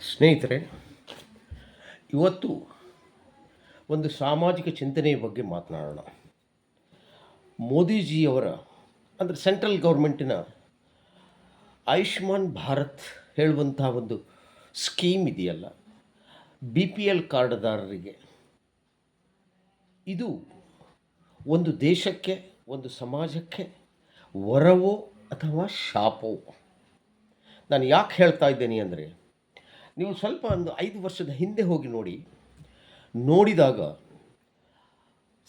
ಸ್ನೇಹಿತರೆ, ಇವತ್ತು ಒಂದು ಸಾಮಾಜಿಕ ಚಿಂತನೆಯ ಬಗ್ಗೆ ಮಾತನಾಡೋಣ. ಮೋದಿಜಿಯವರ ಅಂದರೆ ಸೆಂಟ್ರಲ್ ಗೌರ್ಮೆಂಟಿನ ಆಯುಷ್ಮಾನ್ ಭಾರತ್ ಹೇಳುವಂಥ ಒಂದು ಸ್ಕೀಮ್ ಇದೆಯಲ್ಲ, BPL ಕಾರ್ಡ್ದಾರರಿಗೆ ಇದು ಒಂದು ದೇಶಕ್ಕೆ, ಒಂದು ಸಮಾಜಕ್ಕೆ ವರವೋ ಅಥವಾ ಶಾಪವೋ. ನಾನು ಯಾಕೆ ಹೇಳ್ತಾ ಇದ್ದೇನೆ ಅಂದರೆ, ನೀವು ಸ್ವಲ್ಪ ಒಂದು 5 ವರ್ಷದ ಹಿಂದೆ ಹೋಗಿ ನೋಡಿದಾಗ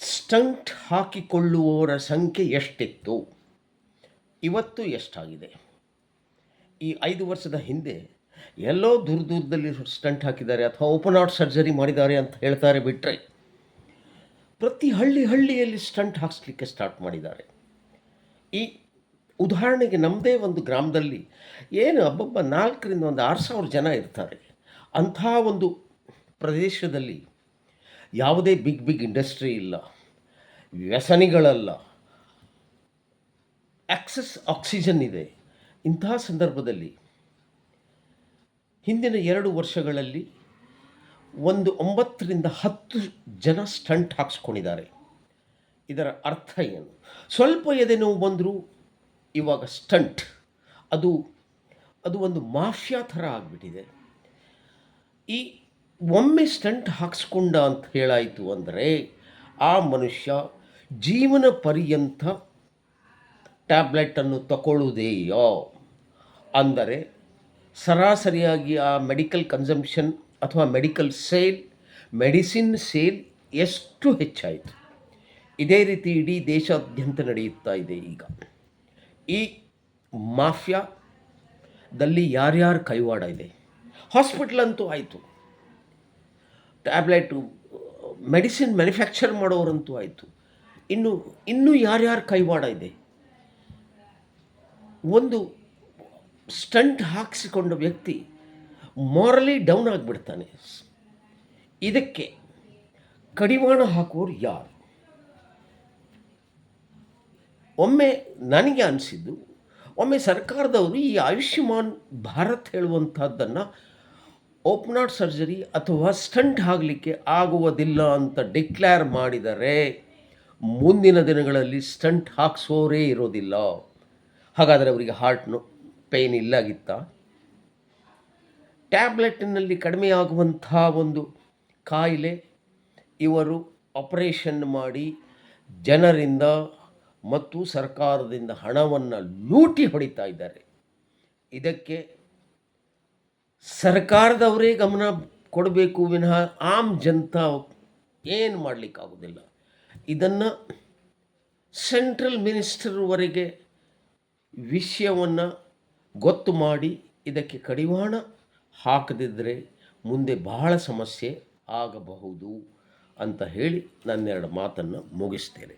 ಸ್ಟಂಟ್ ಹಾಕಿಕೊಳ್ಳುವವರ ಸಂಖ್ಯೆ ಎಷ್ಟಿತ್ತು, ಇವತ್ತು ಎಷ್ಟಾಗಿದೆ. ಈ 5 ವರ್ಷದ ಹಿಂದೆ ಎಲ್ಲೋ ದೂರದಲ್ಲಿ ಸ್ಟಂಟ್ ಹಾಕಿದ್ದಾರೆ ಅಥವಾ ಓಪನ್ ಹಾರ್ಟ್ ಸರ್ಜರಿ ಮಾಡಿದ್ದಾರೆ ಅಂತ ಹೇಳ್ತಾರೆ ಬಿಟ್ಟರೆ, ಪ್ರತಿ ಹಳ್ಳಿಯಲ್ಲಿ ಸ್ಟಂಟ್ ಹಾಕಿಸ್ಲಿಕ್ಕೆ ಸ್ಟಾರ್ಟ್ ಮಾಡಿದ್ದಾರೆ. ಈ ಉದಾಹರಣೆಗೆ ನಮ್ಮದೇ ಒಂದು ಗ್ರಾಮದಲ್ಲಿ ಏನು 4,000 ಒಂದು 6,000 ಜನ ಇರ್ತಾರೆ. ಅಂಥ ಒಂದು ಪ್ರದೇಶದಲ್ಲಿ ಯಾವುದೇ ಬಿಗ್ ಇಂಡಸ್ಟ್ರಿ ಇಲ್ಲ, ವ್ಯಸನಿಗಳಲ್ಲ, ಆಕ್ಸೆಸ್ ಆಕ್ಸಿಜನ್ ಇದೆ. ಇಂತಹ ಸಂದರ್ಭದಲ್ಲಿ ಹಿಂದಿನ 2 ವರ್ಷಗಳಲ್ಲಿ ಒಂದು 9ರಿಂದ 10 ಜನ ಸ್ಟಂಟ್ ಹಾಕ್ಸ್ಕೊಂಡಿದ್ದಾರೆ. ಇದರ ಅರ್ಥ ಏನು? ಸ್ವಲ್ಪ ಎದೆ ನೋವು ಬಂದರೂ ಇವಾಗ ಸ್ಟಂಟ್ ಅದು ಒಂದು ಮಾಫಿಯಾ ಥರ ಆಗಿಬಿಟ್ಟಿದೆ. ಈ ಒಮ್ಮೆ ಸ್ಟಂಟ್ ಹಾಕ್ಸ್ಕೊಂಡ ಅಂತ ಹೇಳಾಯಿತು ಅಂದರೆ ಆ ಮನುಷ್ಯ ಜೀವನ ಪರ್ಯಂತ ಟ್ಯಾಬ್ಲೆಟನ್ನು ತಗೊಳ್ಳುವುದೇಯೋ. ಅಂದರೆ ಸರಾಸರಿಯಾಗಿ ಆ ಮೆಡಿಕಲ್ ಕನ್ಸಂಪ್ಷನ್ ಅಥವಾ ಮೆಡಿಸಿನ್ ಸೇಲ್ ಎಷ್ಟು ಹೆಚ್ಚಾಯಿತು. ಇದೇ ರೀತಿ ಇಡೀ ದೇಶಾದ್ಯಂತ ನಡೆಯುತ್ತಾ ಇದೆ. ಈಗ ಈ ಮಾಫಿಯಾದಲ್ಲಿ ಯಾರ್ಯಾರ ಕೈವಾಡ ಇದೆ? ಹಾಸ್ಪಿಟ್ಲ್ ಅಂತೂ ಆಯಿತು, ಟ್ಯಾಬ್ಲೆಟು ಮೆಡಿಸಿನ್ ಮ್ಯಾನುಫ್ಯಾಕ್ಚರ್ ಮಾಡೋರಂತೂ ಆಯಿತು, ಇನ್ನೂ ಯಾರ್ಯಾರ ಕೈವಾಡ ಇದೆ? ಒಂದು ಸ್ಟಂಟ್ ಹಾಕಿಸಿಕೊಂಡ ವ್ಯಕ್ತಿ ಮಾರಲಿ ಡೌನ್ ಆಗಿಬಿಡ್ತಾನೆ. ಇದಕ್ಕೆ ಕಡಿವಾಣ ಹಾಕುವವರು ಯಾರು? ಒಮ್ಮೆ ನನಗೆ ಅನಿಸಿದ್ದು, ಒಮ್ಮೆ ಸರ್ಕಾರದವರು ಈ ಆಯುಷ್ಮಾನ್ ಭಾರತ್ ಹೇಳುವಂಥದ್ದನ್ನು ಓಪನ್ ಹಾರ್ಟ್ ಸರ್ಜರಿ ಅಥವಾ ಸ್ಟಂಟ್ ಆಗಲಿಕ್ಕೆ ಆಗುವುದಿಲ್ಲ ಅಂತ ಡಿಕ್ಲೇರ್ ಮಾಡಿದರೆ ಮುಂದಿನ ದಿನಗಳಲ್ಲಿ ಸ್ಟಂಟ್ ಹಾಕ್ಸೋರೇ ಇರೋದಿಲ್ಲ. ಹಾಗಾದರೆ ಅವರಿಗೆ ಹಾರ್ಟ್ನು ಪೇಯ್ನ್ ಇಲ್ಲಾಗಿತ್ತ? ಟ್ಯಾಬ್ಲೆಟ್ನಲ್ಲಿ ಕಡಿಮೆಯಾಗುವಂಥ ಒಂದು ಕಾಯಿಲೆ ಇವರು ಆಪರೇಷನ್ ಮಾಡಿ ಜನರಿಂದ ಮತ್ತು ಸರ್ಕಾರದಿಂದ ಹಣವನ್ನು ಲೂಟಿ ಹೊಡಿತಾ ಇದ್ದಾರೆ. ಇದಕ್ಕೆ ಸರ್ಕಾರದವರೇ ಗಮನ ಕೊಡಬೇಕು ವಿನಃ ಆಮ್ ಜನತಾ ಏನು ಮಾಡಲಿಕ್ಕಾಗೋದಿಲ್ಲ. ಇದನ್ನು ಸೆಂಟ್ರಲ್ ಮಿನಿಸ್ಟರ್ವರೆಗೆ ವಿಷಯವನ್ನು ಗೊತ್ತು ಮಾಡಿ ಇದಕ್ಕೆ ಕಡಿವಾಣ ಹಾಕದಿದ್ದರೆ ಮುಂದೆ ಬಹಳ ಸಮಸ್ಯೆ ಆಗಬಹುದು ಅಂತ ಹೇಳಿ ನನ್ನೆರಡು ಮಾತನ್ನು ಮುಗಿಸ್ತೇನೆ.